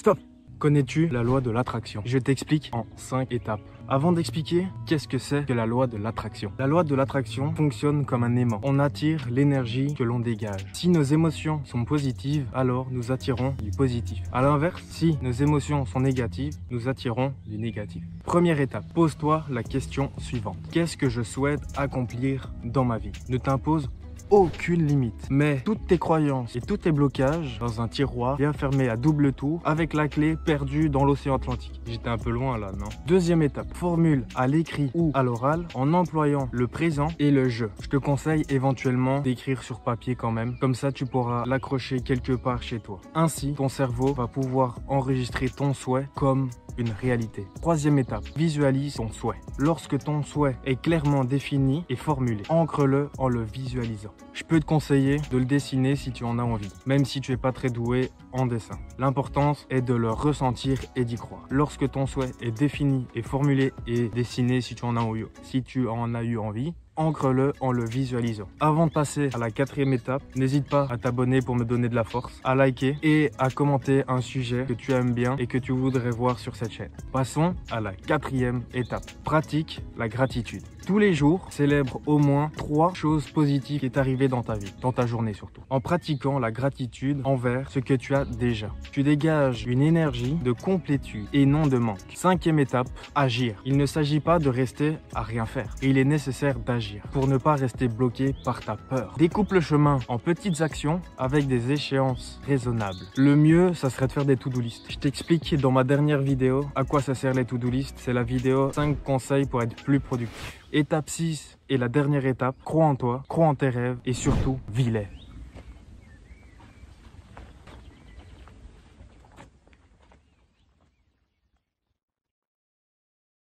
Stop! Connais-tu la loi de l'attraction? Je t'explique en 5 étapes. Avant d'expliquer, qu'est-ce que c'est que la loi de l'attraction? La loi de l'attraction fonctionne comme un aimant. On attire l'énergie que l'on dégage. Si nos émotions sont positives, alors nous attirons du positif. À l'inverse, si nos émotions sont négatives, nous attirons du négatif. Première étape, pose-toi la question suivante. Qu'est-ce que je souhaite accomplir dans ma vie? Ne t'impose aucune limite. Mets toutes tes croyances et tous tes blocages dans un tiroir bien fermé à double tour avec la clé perdue dans l'océan Atlantique. J'étais un peu loin là, non? Deuxième étape, formule à l'écrit ou à l'oral en employant le présent et le je. Je te conseille éventuellement d'écrire sur papier quand même. Comme ça, tu pourras l'accrocher quelque part chez toi. Ainsi, ton cerveau va pouvoir enregistrer ton souhait comme une réalité. Troisième étape, visualise ton souhait. Lorsque ton souhait est clairement défini et formulé, ancre-le en le visualisant. Je peux te conseiller de le dessiner si tu en as envie, même si tu n'es pas très doué en dessin. L'important est de le ressentir et d'y croire. Lorsque ton souhait est défini et formulé et dessiné si tu en as eu envie, ancre-le en le visualisant. Avant de passer à la quatrième étape, n'hésite pas à t'abonner pour me donner de la force, à liker et à commenter un sujet que tu aimes bien et que tu voudrais voir sur cette chaîne. Passons à la quatrième étape. Pratique la gratitude. Tous les jours, célèbre au moins 3 choses positives qui est arrivé dans ta vie, dans ta journée surtout. En pratiquant la gratitude envers ce que tu as déjà. Tu dégages une énergie de complétude et non de manque. Cinquième étape, agir. Il ne s'agit pas de rester à rien faire. Il est nécessaire d'agir pour ne pas rester bloqué par ta peur. Découpe le chemin en petites actions avec des échéances raisonnables. Le mieux, ça serait de faire des to-do list. Je t'explique dans ma dernière vidéo à quoi ça sert les to-do list. C'est la vidéo 5 conseils pour être plus productif. Étape 6 et la dernière étape, crois en toi, crois en tes rêves et surtout, vis-les.